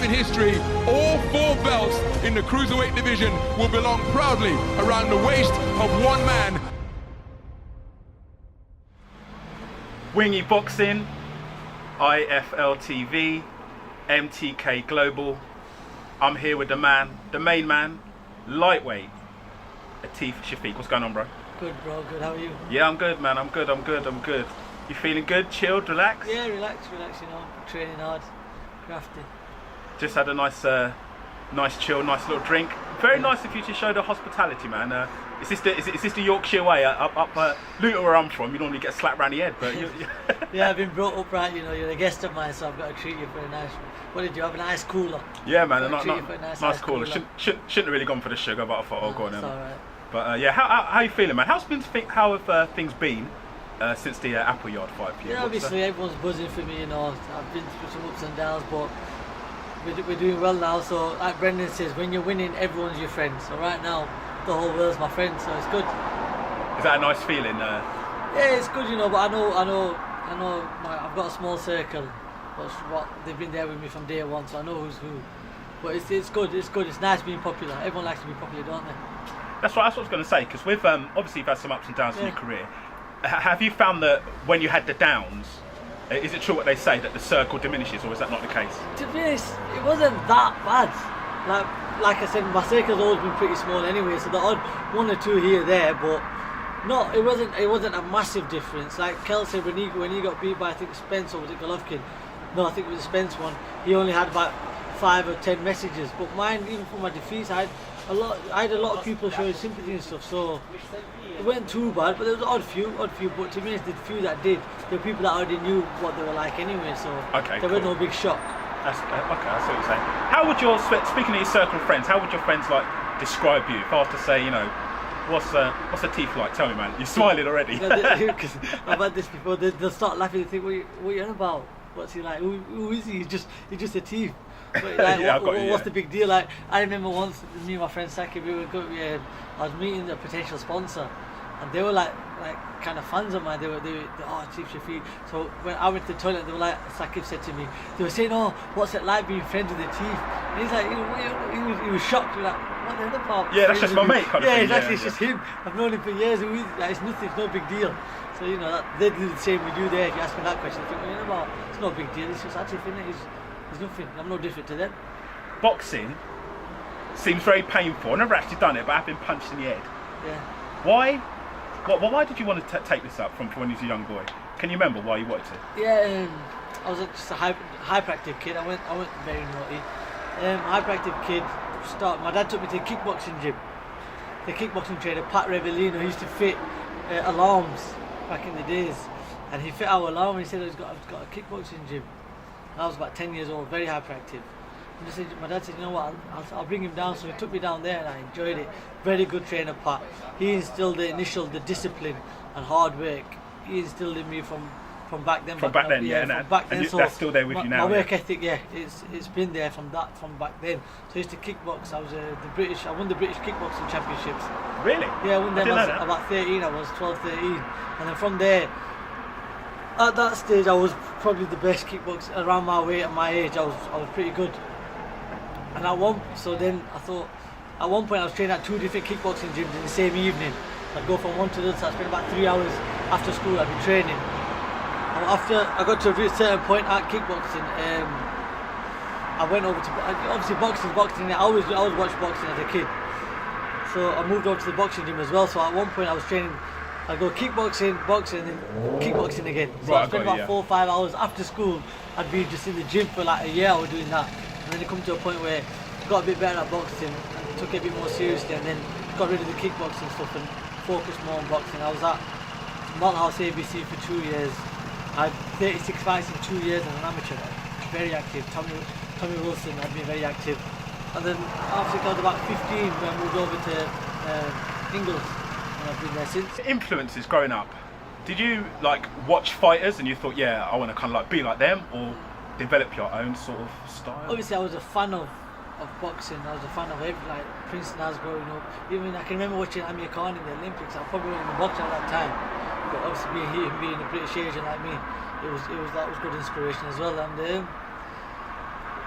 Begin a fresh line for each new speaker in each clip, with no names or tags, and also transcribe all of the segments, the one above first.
in history, all 4 belts in the cruiserweight division will belong proudly around the waist of one man.
Wingy Boxing, IFL TV, MTK Global. I'm here with the main man, lightweight, Atif Shafiq. What's going on, bro?
Good, bro. Good. How are you?
Yeah, I'm good, man. I'm good. You feeling good? Chilled? Relaxed?
Yeah, relax. You know, training hard, grafting.
Just had a nice chill, nice little drink. Very nice of you to show the hospitality, man. Is this the Yorkshire way? Up Luton, where I'm from, you normally get slapped around the head, but
yeah, I've been brought up right. You know, you're a guest of mine, so I've got to treat you for a nice. What did you have? A nice cooler.
Yeah, man. Nice cooler. Shouldn't have really gone for the sugar, but I thought, go on.
It's all right.
But yeah, how you feeling, man? How have things been since the Appleyard fight for you?
Yeah, obviously everyone's buzzing for me. You know, I've been through some ups and downs, but we're doing well now. So, like Brendan says, when you're winning, everyone's your friend. So right now, the whole world's my friend. So it's good.
Is that a nice feeling?
Yeah, it's good, you know. But I know. I've got a small circle. What they've been there with me from day one, so I know who's who. But it's good. It's nice being popular. Everyone likes to be popular, don't they?
That's what I was going to say, because we've obviously you've had some ups and downs in your career. Have you found that when you had the downs, is it true what they say that the circle diminishes, or is that not the case?
To be honest, it wasn't that bad. Like I said, my circle's always been pretty small anyway, so the odd 1 or 2 here there, but no, it wasn't a massive difference. Like Kel said, when he got beat by, I think Spence, or was it Golovkin? No, I think it was the Spence one. He only had about 5 or 10 messages, but mine, even for my defeats, I had a lot of people showing sympathy and stuff, so it wasn't too bad. But there was an odd few. But to me, the few that did, there were people that already knew what they were like anyway, so there was no big shock.
That's okay. I see what you're saying. How would speaking of your circle of friends, how would your friends like describe you? If I was to say, you know, what's the teeth like? Tell me, man. You're smiling already.
Because I've had this before. They'll start laughing and think, what are you on about? What's he like? Who is he? He's just a teeth. But like, what's the big deal? Like, I remember once, me and my friend Saki, I was meeting a potential sponsor, and they were like kind of fans of mine. They were Atif Shafiq. So when I went to the toilet, they were like, Sakib said to me, they were saying, oh, what's it like being friends with the teeth? And he's like, he was shocked. We're like, what the hell about?
Yeah, that's just my mate.
Yeah, exactly. It's just him. I've known him for years. It's nothing. It's no big deal. So you know, they do the same with you there. If you ask me that question, I think, what are you about? It's no big deal. It's just Atif, isn't it? There's nothing. I'm no different to them.
Boxing seems very painful. I've never actually done it, but I've been punched in the head.
Yeah.
Why did you want to take this up from when you was a young boy? Can you remember why you wanted to?
Yeah, I was just a hyperactive kid. I went very naughty. Hyperactive kid. My dad took me to the kickboxing gym. The kickboxing trainer, Pat Revellino, he used to fit alarms back in the days, and he fit our alarm. And he said, I've got a kickboxing gym. And I was about 10 years old, very hyperactive. And my dad said, you know what, I'll bring him down. So he took me down there and I enjoyed it. Very good trainer, Pat. He instilled the discipline and hard work. He instilled in me from back then.
From back then, so that's still there with you now.
My work ethic, it's been there from back then. So I used to kickbox. I won the British kickboxing championships.
Really?
Yeah, I won them about 13. I was 12, 13. And then from there, at that stage, I was probably the best kickboxer around my weight at my age. I was pretty good. And then I thought, at one point I was training at 2 different kickboxing gyms in the same evening. I'd go from one to the other, so I'd spend about 3 hours after school, I'd be training. And after I got to a certain point at kickboxing, I went over to, obviously boxing, I always watched boxing as a kid. So I moved over to the boxing gym as well, so at one point I was training, I'd go kickboxing, boxing, and then kickboxing again. So I spent about 4 or 5 hours after school. I'd be just in the gym for like a year. I was doing that, and then it come to a point where I got a bit better at boxing and took it a bit more seriously, and then got rid of the kickboxing stuff and focused more on boxing. I was at Malthouse ABC for 2 years. I had 36 fights in 2 years as an amateur. Very active. Tommy Wilson had been very active. And then after I was about 15, I moved over to Ingles. I've been there since.
Influences growing up. Did you like watch fighters and you thought, yeah, I want to kind of like be like them, or develop your own sort of style?
Obviously, I was a fan of boxing. I was a fan of like Prince Naz growing up. Even I can remember watching Amir Khan in the Olympics. I probably wasn't in boxing at that time, but obviously being a British Asian like me, that was good inspiration as well.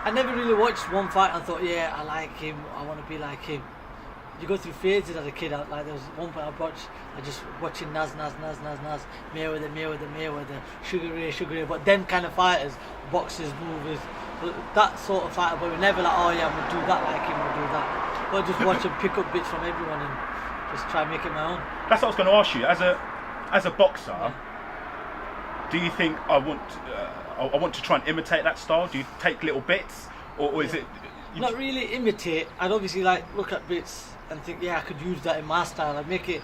And I never really watched one fight and thought, yeah, I like him, I want to be like him. You go through phases as a kid. Like there was one point I just watching Nas, Mayweather, Sugar Ray. But them kind of fighters, boxers, movers, that sort of fighter. But we're never like, oh yeah, I'm gonna do that like him, I'm gonna do that. But just watch and pick up bits from everyone and just try and make it my own.
That's what I was going to ask you. As a boxer, do you think I want to try and imitate that style? Do you take little bits, or is it?
Not really imitate. I'd obviously like look at bits and think, yeah, I could use that in my style. I'd make it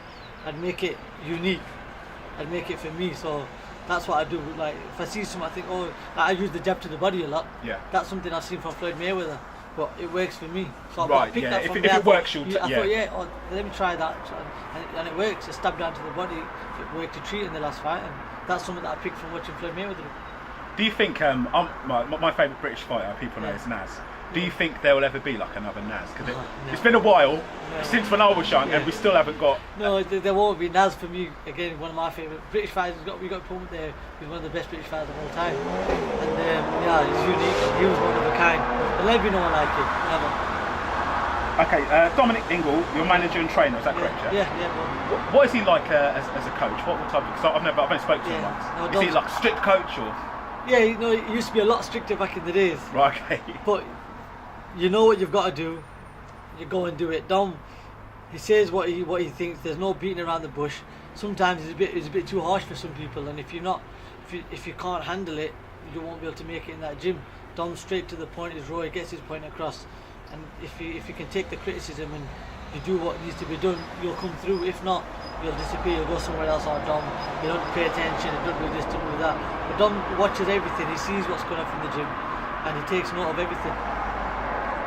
unique. I'd make it for me. So that's what I do. Like if I see something, I think, oh, like, I use the jab to the body a lot.
Yeah.
That's something I've seen from Floyd Mayweather, but it works for me. So
right.
I picked
Yeah.
that from
If
there.
it works, you'll.
I thought, yeah, oh, let me try that, and it works. Just stab down to the body. It worked a treat in the last fight, and that's something that I picked from watching Floyd Mayweather.
Do you think my favourite British fighter, people know, is Nas? Do you think there will ever be like another Nas? Because it's been a while since when I was young, and we still haven't got.
No, there won't be. Nas for me, again, one of my favourite British fighters. We got Pullman there. He's one of the best British fighters of all time, and yeah, he's unique. And he was one of a kind. There'll never be no one like him. Never.
Okay, Dominic Ingle, your manager and trainer, is that correct?
Yeah.
What is he like as a coach? What type of? Because I've only spoken to him once.
No,
is he like a strict coach or?
Yeah, you know, he used to be a lot stricter back in the days.
Right. Okay.
But you know what you've got to do. You go and do it. Dom, he says what he thinks. There's no beating around the bush. Sometimes it's a bit too harsh for some people, and if you can't handle it, you won't be able to make it in that gym. Dom's straight to the point. He's raw. He gets his point across. And if you can take the criticism and you do what needs to be done, you'll come through. If not, you'll disappear. You'll go somewhere else. Or Dom, you don't pay attention. Don't do this. Don't do that. But Dom watches everything. He sees what's going on from the gym, and he takes note of everything.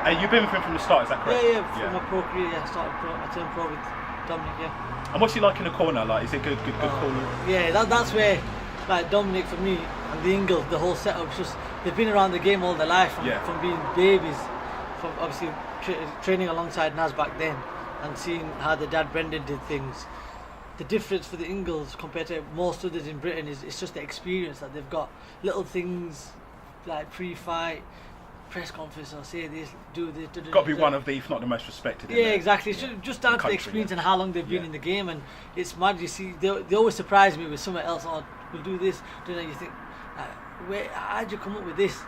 You've been with him from the start, is that correct?
Yeah. From my pro career, I turned pro with Dominic. Yeah.
And what's he like in the corner? Like, is it good corner?
Yeah, that's where, like Dominic for me and the Ingles, the whole setup. Just they've been around the game all their life, from being babies, from obviously training alongside Nas back then, and seeing how the dad Brendan did things. The difference for the Ingles compared to most others in Britain is it's just the experience that they've got. Little things like pre-fight, press conference, or say this, do this.
Got to be one of the, if not the most respected.
Yeah, exactly. It's just down to the experience and how long they've been in the game, and it's mad. You see, they always surprise me with something else. Oh, we'll do this. Do that. You think, how'd you come up with this?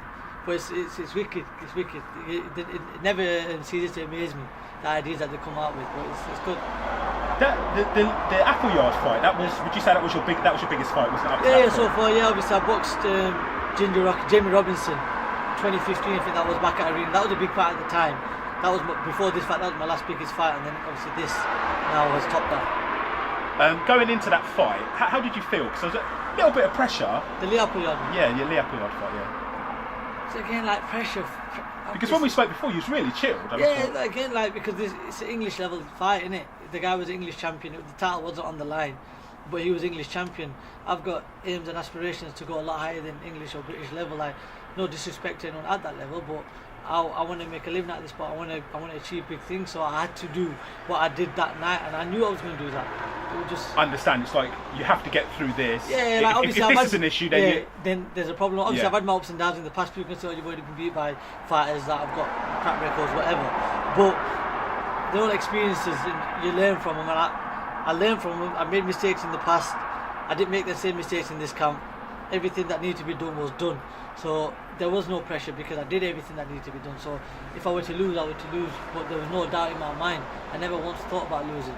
But it's wicked. It's wicked. It never ceases to amaze me, the ideas that they come out with. But it's good.
The Appleyard fight. Would you say that was your biggest fight? Was it?
Yeah. So far, obviously I boxed Jamie Robinson. 2015, I think that was back at Arena. That was a big fight at the time. That was before this fight. That was my last biggest fight, and then obviously this now has topped that.
Going into that fight, how did you feel? Because there was a little bit of pressure.
The Lee Appleyard.
Yeah, the Lee Appleyard fight. Yeah.
So again, like pressure.
Because when we spoke before, you was really chilled.
Again, like because it's an English level fight, innit? The guy was English champion. The title wasn't on the line, but he was English champion. I've got aims and aspirations to go a lot higher than English or British level. Like, no disrespect to anyone at that level, but I want to make a living at this spot. I want to achieve big things, so I had to do what I did that night, and I knew I was going to do that. It was just.
I understand. It's like you have to get through this.
Yeah, like obviously
if this is an issue,
then there's a problem. Obviously, I've had my ups and downs in the past. People can say, "Oh, you've already been beat by fighters that have got track records, whatever." But they're all experiences, and you learn from them. And I learned from them. I made mistakes in the past. I didn't make the same mistakes in this camp. Everything that needed to be done was done. So there was no pressure because I did everything that needed to be done. So if I were to lose, I were to lose. But there was no doubt in my mind. I never once thought about losing.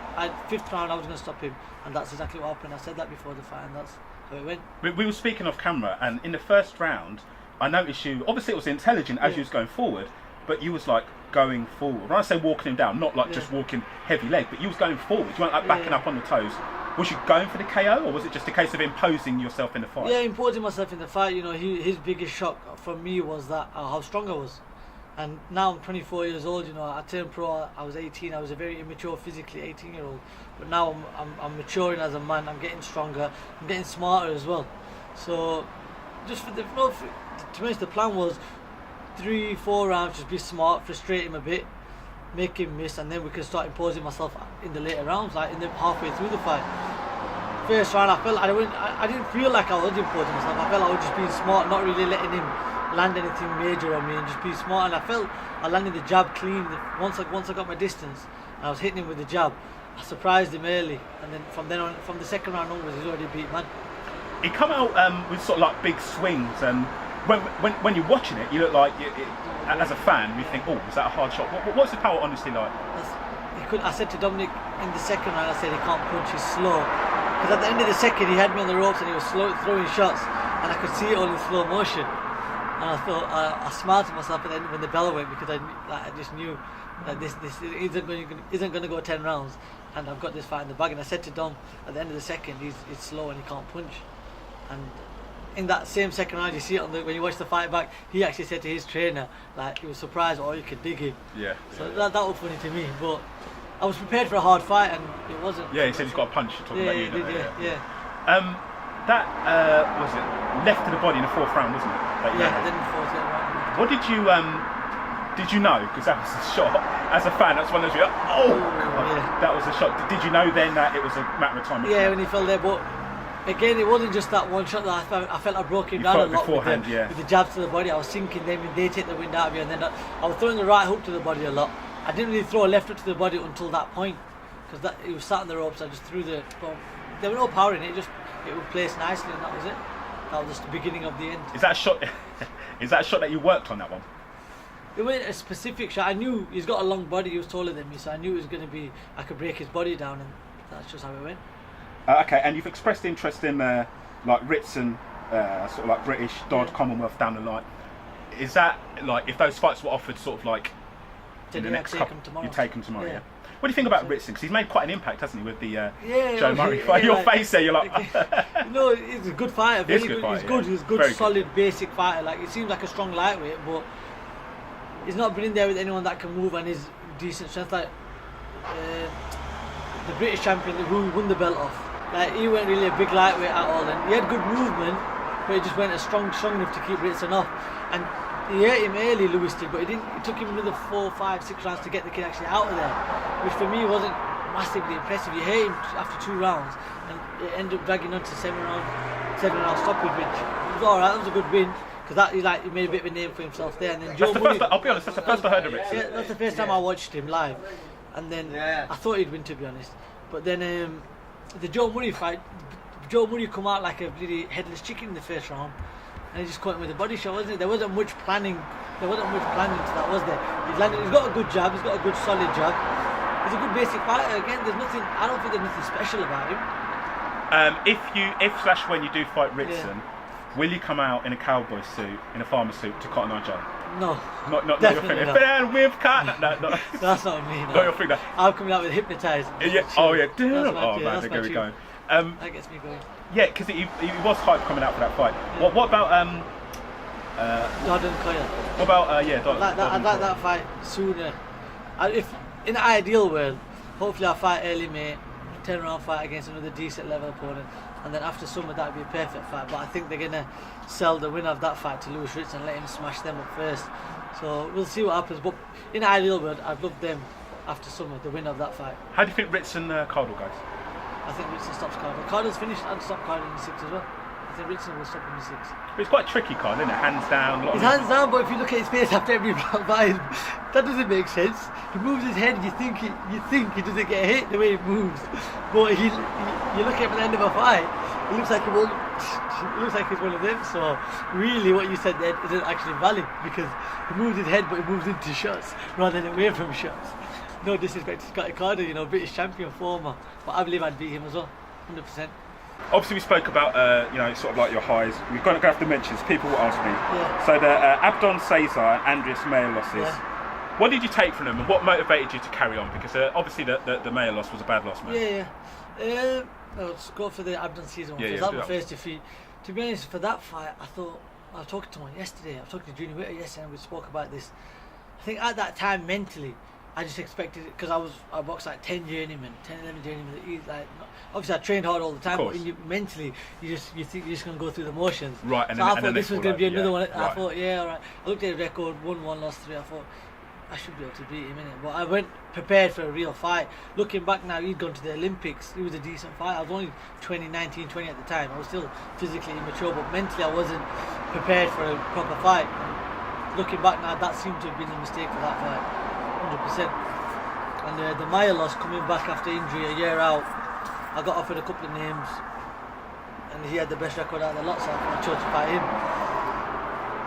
Fifth round, I was going to stop him. And that's exactly what happened. I said that before the fight, and that's how it went.
We were speaking off camera, and in the first round, I noticed you, obviously it was intelligent as you was going forward, but you was like going forward. When I say walking him down, not like just walking heavy leg, but you was going forward. You weren't like backing up on the toes. Was you going for the KO, or was it just a case of imposing yourself in the fight?
Yeah, imposing myself in the fight. You know, his biggest shock for me was that how strong I was. And now I'm 24 years old. You know, I turned pro. I was 18. I was a very immature physically 18-year-old. But now I'm maturing as a man. I'm getting stronger. I'm getting smarter as well. So, just to be honest, the plan was 3-4 rounds. Just be smart, frustrate him a bit, make him miss, and then we can start imposing myself in the later rounds, like in the halfway through the fight. First round, I felt I didn't feel like I was imposing myself. I felt I was just being smart, not really letting him land anything major on me and just be smart. And I felt I landed the jab clean. Once I got my distance, and I was hitting him with the jab. I surprised him early, and then from the second round onwards, he's already beat man.
He come out with sort of like big swings, and when you're watching it, you look like as a fan, you think, oh, was that a hard shot? What's his power honestly like?
I said to Dominic in the second round, I said he can't punch, he's slow. Because at the end of the second, he had me on the ropes and he was slow throwing shots, and I could see it all in slow motion. And I thought, I smiled to myself at the end when the bell went, because I just knew that this isn't going to go 10 rounds, and I've got this fight in the bag. And I said to Dom at the end of the second, he's slow and he can't punch. And in that same second round, you see it when you watch the fight back, he actually said to his trainer, like, he was surprised, oh, you could dig him.
Yeah.
So that was funny to me, but I was prepared for a hard fight, and it wasn't.
Yeah, he said he's got a punch. Talking about you,
yeah.
That was it. Left to the body in the fourth round, wasn't it?
Then the fourth round.
What did you know? Because that was a shot. As a fan, that's one of those. Oh, God, that was a shot. Did you know then that it was a matter of time?
Yeah, when he fell there, but. Again, it wasn't just that one shot that I felt I broke him down a lot with the jabs to the body. I was sinking them and they take the wind out of you, and then I was throwing the right hook to the body a lot. I didn't really throw a left hook to the body until that point, because it was sat on the ropes. I just threw there were no power in it. It would place nicely, and that was it. That was just the beginning of the end.
Is that a shot? Is that a shot that you worked on, that one?
It wasn't a specific shot. I knew he's got a long body. He was taller than me, so I knew it was going to be. I could break his body down, and that's just how it went.
Okay, and you've expressed interest in like Ritson, sort of like British, Dodd, Commonwealth down the line. Is that like if those fights were offered sort of like in the next couple, you take them tomorrow? Yeah. What do you think about Ritson? Because he's made quite an impact, hasn't he, with the Joe Murray fight? Your face there, you're like.
No, he's a good fighter.
He's good.
He's good, solid, good. Basic fighter. Like, he seems like a strong lightweight, but he's not been in there with anyone that can move and is decent strength. Like the British champion who won the belt off. Like, he weren't really a big lightweight at all, and he had good movement, but he just weren't strong enough to keep Ritson off. And he hurt him early, Lewis did, but it took him another 4, 5, 6 rounds to get the kid actually out of there, which for me wasn't massively impressive. He hurt him after 2 rounds, and it ended up dragging on to 7 round stoppage, which was alright. That was a good win, because he made a bit of a name for himself there. And then
I'll be honest, that's the first I heard of Ritson.
Yeah, that's the first time I watched him live, and then I thought he'd win, to be honest. But then the Joe Murray fight, Joe Murray come out like a bloody headless chicken in the first round, and he just caught him with a body shot, wasn't it? There wasn't much planning to that, was there? He's got a good jab, he's got a good solid jab. He's a good basic fighter. Again, I don't think there's nothing special about him.
If when you do fight Ritson, will you come out in a cowboy suit, in a farmer suit, to Cotton Eye Joe?
No.
Not your thing. With cut. No.
That's not me. No.
Not your thing. No.
I'm coming out with Hypnotised.
Yeah. Oh yeah.
That's
man, we going.
That gets me going.
Yeah, because he was hyped coming out for that fight. Yeah. What about
Dodd and Koya?
What about Dodd?
I'd like that fight sooner. If in the ideal world, hopefully I fight early May, 10 round fight against another decent level opponent, and then after summer that'd be a perfect fight. But I think they're gonna sell the winner of that fight to Lewis Ritson and let him smash them up first. So we'll see what happens. But in the ideal world, I'd love them after summer, the winner of that fight.
How do you think Ritson Cardle goes?
I think Ritson stops Cardle. Cardle's finished and stopped Cardle in the 6 as well. I think Ritson will stop in the 6.
But it's quite tricky, Cardle, isn't it? Hands down.
His hands down, but if you look at his face after every round fight, that doesn't make sense. He moves his head, you think he doesn't get hit the way he moves, but you look at him at the end of a fight, it looks like he's one of them. So really, what you said there isn't actually valid, because he moves his head, but he moves into shots rather than away from shots. No disrespect to Scotty Cardle, British champion, former, but I believe I'd beat him as well, 100%.
Obviously, we spoke about sort of like your highs. We're going to go through the mentions. People will ask me.
Yeah.
So the Abdon Cesar and Andreas Mayer losses.
Yeah.
What did you take from them, and what motivated you to carry on? Because obviously the Mayer loss was a bad loss, man.
Yeah. Let's go for the Abdon Cesar one. That was my first defeat. To be honest, for that fight, I thought, I was talking to one yesterday. I was talking to Junior Witter yesterday, and we spoke about this. I think at that time, mentally, I just expected it, because I boxed like 10 journeymen, 11 journeymen. Obviously I trained hard all the time, but mentally you think you're just going to go through the motions.
Right, and
so
then,
I thought this was going to be another one.
Right.
I thought, yeah, all right. I looked at the record, 1-1, lost 3. I thought I should be able to beat him, innit? But I went prepared for a real fight. Looking back now, he'd gone to the Olympics. He was a decent fight. I was only 20 at the time. I was still physically immature, but mentally I wasn't prepared for a proper fight. And looking back now, that seemed to have been a mistake for that fight, 100%. And the Maya loss, coming back after injury a year out, I got offered a couple of names, and he had the best record out of the lot, so I chose to fight him.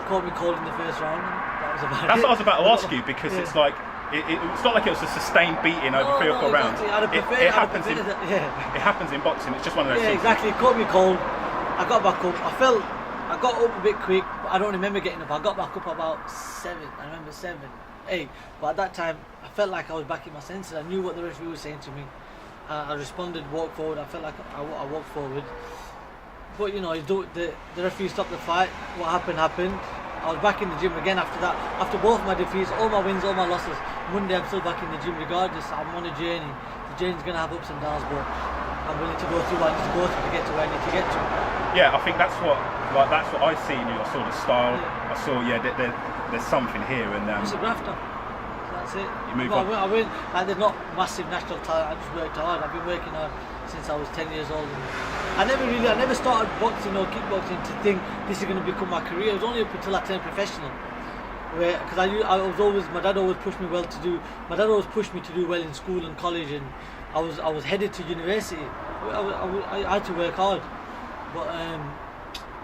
Caught me cold in the first round. That was about
That's
it.
what I was about to ask you, because it's like it's not like it was a sustained beating over 3 or 4 rounds.
Exactly.
It happens in boxing. It's just one of those things.
Exactly. It caught me cold. I got back up. I got up a bit quick, but I don't remember getting up. I got back up about 7. I remember 7, 8. But at that time, I felt like I was back in my senses. I knew what the referee was saying to me. I responded, walked forward. I felt like I walked forward. But you know, the referee stopped the fight. What happened. I was back in the gym again after that. After both my defeats, all my wins, all my losses, Monday I'm still back in the gym regardless. I'm on a journey. The journey's going to have ups and downs, but I'm willing to go through what I need to go through to get to where I need to get to.
Yeah, I think that's what I see in you. I saw the style. Yeah. I saw there's something here, and
I'm just a grafter. That's it.
You move on.
I win. Like, they're not massive national talent. I just worked hard. I've been working hard since I was 10 years old. And I never started boxing or kickboxing to think this is going to become my career. It was only up until I turned professional. Because my dad always pushed me to do well in school and college, and I was headed to university. I had to work hard, but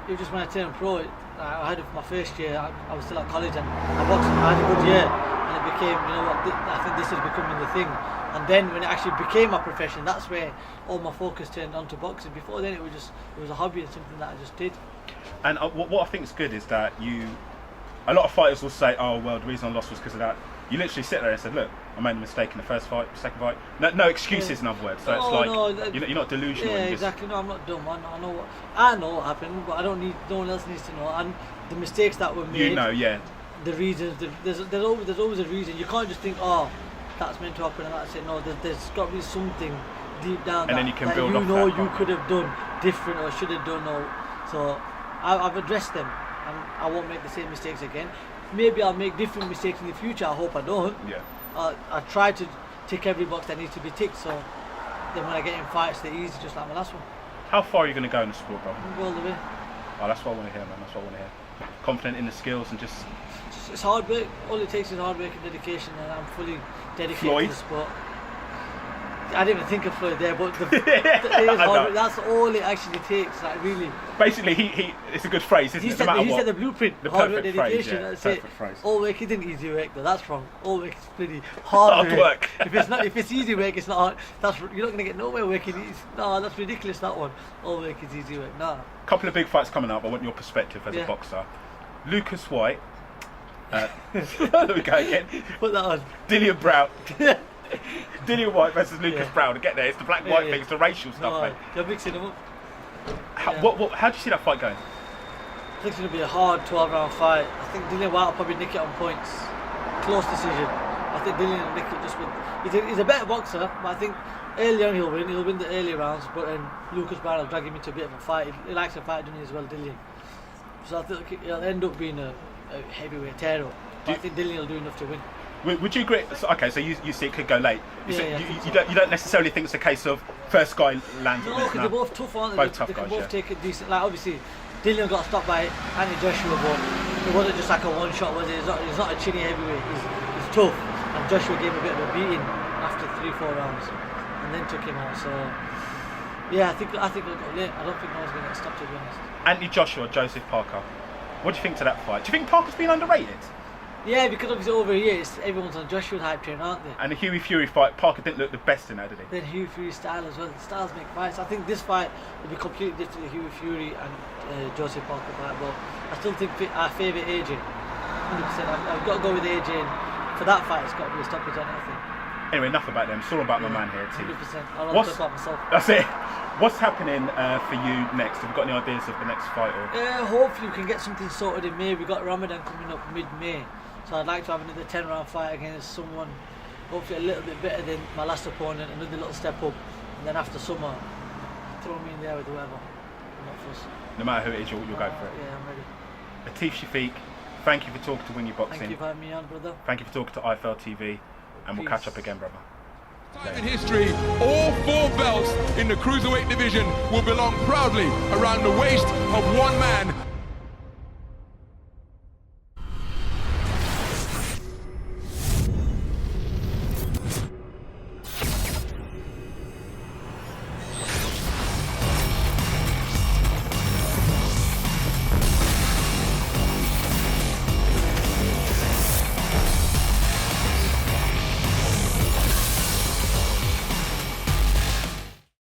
it was just when I turned pro. I had it for my first year. I was still at college, and I had a good year, and it became, you know what, I think this is becoming the thing. And then when it actually became my profession, that's where all my focus turned onto boxing. Before then, it was a hobby and something that I just did.
And what I think is good is that a lot of fighters will say, oh well, the reason I lost was because of that. You literally sit there and said, look, I made a mistake in the first fight, second fight. No excuses, in other words. So you're not delusional.
Yeah, exactly. No, I'm not dumb. I know what happened, but no one else needs to know. And the mistakes that were made. The reasons. There's always a reason. You can't just think, oh, that's meant to happen and that's it. No, there's got to be something deep down
and
that,
then you can
that
build
you
off
know
that,
you could have done different or should have done. So I've addressed them, and I won't make the same mistakes again. Maybe I'll make different mistakes in the future. I hope I don't.
Yeah.
I try to tick every box that needs to be ticked, so then when I get in fights, they're easy, just like my last one.
How far are you going to go in the sport, bro?
Go all the way.
Oh, that's what I want to hear, man. That's what I want to hear. Confident in the skills and just...
It's hard work. All it takes is hard work and dedication, and I'm fully dedicated to the sport. I didn't even think of Floyd there, but it is hard work. That's all it actually takes. Like, really.
Basically, he it's a good phrase, isn't it?
He said the blueprint.
The
hard work,
perfect
dedication.
phrase, yeah.
That's
Perfect
it.
phrase.
All work isn't easy work, though. That's wrong. All work is pretty hard work. If it's easy work, it's not hard. You're not going to get nowhere working. No, that's ridiculous. That one. All work is easy work. No.
Couple of big fights coming up. I want your perspective as a boxer. Lucas Whyte. There we go again.
Put that on.
Dillian Brown. Dillian Whyte versus Lucas Brown. To get there, it's the black-white thing, it's the racial stuff, mate.
You're mixing them up.
How do you see that fight going?
I think it's going to be a hard 12-round fight. I think Dillian Whyte will probably nick it on points. Close decision. I think Dillian will nick it just with... He's a better boxer, but I think early on he'll win. He'll win the early rounds, but then Lucas Brown will drag him into a bit of a fight. He likes a fight, doesn't he, as well, Dillian? So I think he'll end up being a heavyweight tear-up. I think Dillian will do enough to win.
Would you agree? Okay, so you see it could go late. You don't necessarily think it's a case of first guy lands.
No, because they're both tough, aren't they?
Both tough
they can
guys,
both take it decent. Like, obviously, Dillian got stopped by Andy Joshua, but it wasn't just like a one shot, was it? He's not a chinny heavyweight. He's tough, and Joshua gave him a bit of a beating after 3-4 rounds, and then took him out. So yeah, I think it'll go late. I don't think no one's going to get stopped, to be honest.
Anthony Joshua, Joseph Parker. What do you think to that fight? Do you think Parker's been underrated?
Yeah, because obviously over years everyone's on Joshua's hype train, aren't they?
And the Hughie Fury fight, Parker didn't look the best in that, did he?
Then Hughie Fury's style as well. The styles make fights. I think this fight will be completely different to Hughie Fury and Joseph Parker fight, but I still think I favour AJ. 100%. I've got to go with AJ, and for that fight it's got to be a stoppage on it, I think.
Anyway, enough about them. It's all about my man here, T.
100%. I'll talk about myself.
That's it. What's happening for you next? Have you got any ideas of the next fight?
Hopefully we can get something sorted in May. We've got Ramadan coming up mid-May. So I'd like to have another 10-round fight against someone, hopefully a little bit better than my last opponent, another little step up, and then after summer, throw me in there with whoever. I'm not fussed.
No matter who it is, you'll go for it.
Yeah, I'm ready.
Atif Shafiq Thank you for talking to Wingy Boxing.
Thank you for having me on, brother.
Thank you for talking to IFL TV, and we'll
Peace.
catch up again, brother.
Time in history, all 4 belts in the cruiserweight division will belong proudly around the waist of one man.